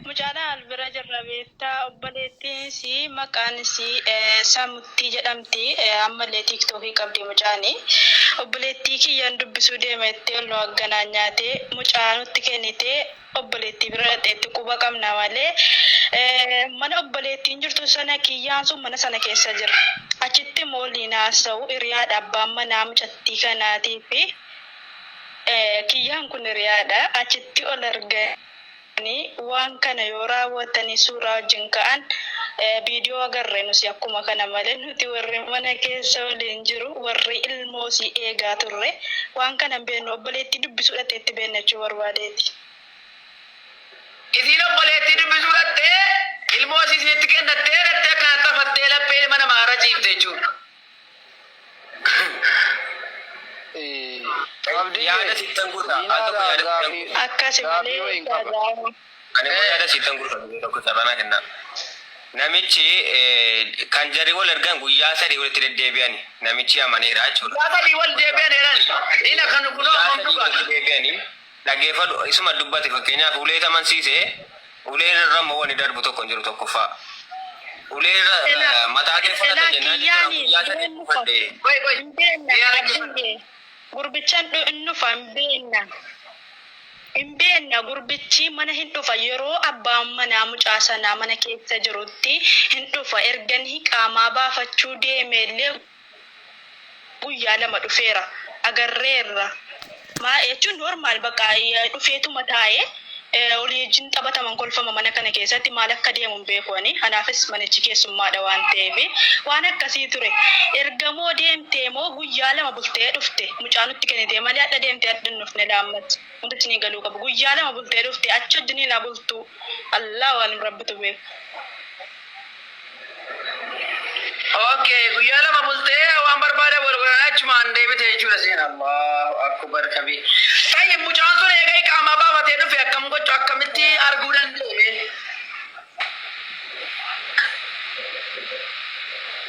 Mucaan albira jirra beektaa obboleettiin si maqaan si Saamuttii jedhamti ammallee tiiktookii qabdi mucaani. Obboleettii kiyyaan dubbisuu deemettee ol nu hagganaa nyaatee mucaa nutti kennitee obboleettii bira dhaqxeetti quba qabna malee mana obboleettiin jirtu sana kiyyaan sun mana sana keessa jira. Achitti mooliin haasa'u hiriyaadha abbaan manaa mucattii kanaatii fi kiyyaan kun hiriyaadha achitti ol argaa. Waan kana yoo raawwatanii suuraa wajjin ka'an viidiyoo agarree nuti akkuma kana malee nuti warri mana keessa waliin jiru warri ilmoo si eegaa turre waan kana beenu obboleettii dubbisuu dhateetti beennachuu barbaadeeti. Isiin obboleettii dubbisuu dhattee ilmoo isiitti kennattee dhattee akkanatti tafattee laphee mana maara ciifte jechuudha. Yaada sittan guutaa akkasi malee ani yaada sittan guutaa tokko sabana kenna namichi kan jarri wal argan guyyaa sadii walitti deddeebi'ani namichi amaneera jechuudha. Guyyaa sadii wal deebi'aniiran inni kan kunoo deebi'ani dhageeffadhu isuma dubbate fakkeenyaaf ulee amansiisee ulee irra immoo wani darbu tokko hin jiru tokko fa'a. Ulee mataa keeffata jennaan guyyaa sadii dubbadhe. Gurbichaan dhufa hin beenna gurbichi mana hin dhufa yeroo abbaan manaa mucaa sanaa mana keessa jirutti hin dhufa erganii qaamaa baafachuu deemeellee guyyaa lama dhufeera agarreerra maa jechuun normaal bakka dhufeetuma taa'ee waliin taphataman kolfama mana kana keessatti maal akka deemu hin beekani kanaafis manichi keessummaadha waan ta'eef waan akkasii ture ergamoo deemtee moo guyyaa lama bultee dhufte mucaa nutti kennitee malee adda deemtee adda nufne laammatti hundatti ni galuu qabu guyyaa lama bultee dhufte achi wajjin na bultu Allah waan rabbitu beeku. Okay, guyyaa lama bultee waan barbaade walwalaachumaan deebite jechuudha seen Allahu akbar kabi. Tayyi mucaan sun eegaa qaamaa baafatee dhufe akkam gochuu akkamitti arguu danda'e?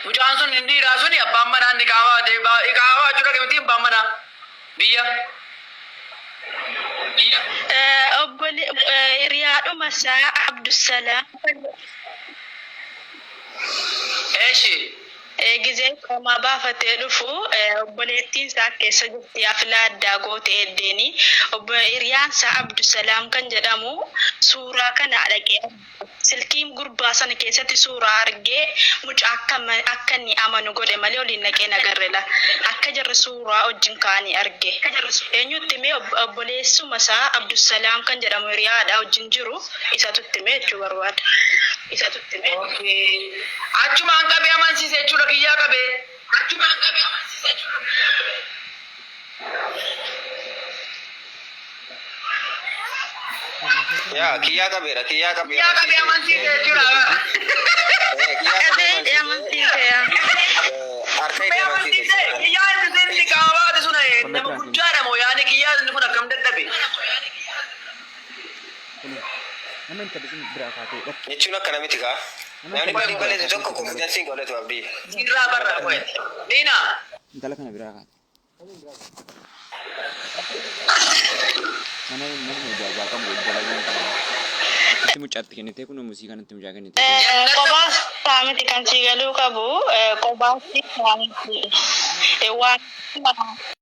Mucaan sun inni dhiiraa suni abbaan manaa inni qaamaa jechuudha akkamitti abbaan manaa biyya. Obbole hiriyaadhuma isaa Abdusalaam. Eeshi. Gizee qaamaa baafatee dhufu obboleettiin isaa keessa jirti aflaa addaa goote eddeeni hiriyaan isaa Abdusalaam kan jedhamu suuraa kana dhaqee silkiin gurbaa sana keessatti suuraa argee mucaa akka inni amanu godhe malee waliin naqee nagarreela akka jirri suuraa wajjin kaanii arge eenyutti mee obboleessuma isaa Abdusalaam kan jedhamu hiriyaadha wajjin jiru isatutti mee jechuu barbaada isatutti mee. Achumaan qabee amansiise jechuudha kiyyaa qabee. Achumaan qabee amansiise jechuudha. Yaa kiyyaa qabeera kiyyaa qabee. Kiyyaa qabee amansiise jechuudha. Qabee amansiise yaa. Qabee amansiise kiyyaa inni qabaate sun nama guddaadha moo yaani kiyyaa inni kun akkam dadhabe. Jechuun akkana miti kaa. Namni bali balleessu tokko konfidensiin godhatu abdii. Irraa barraa qo'e. Diina. Intala kana biraa kaate. Mana jaajaa qabu jala qabu. Itti mucaatti kennitee kun muuziqaa natti mucaa kennitee. Qobaas saamiti kan si galuu qabu qobaas saamiti waan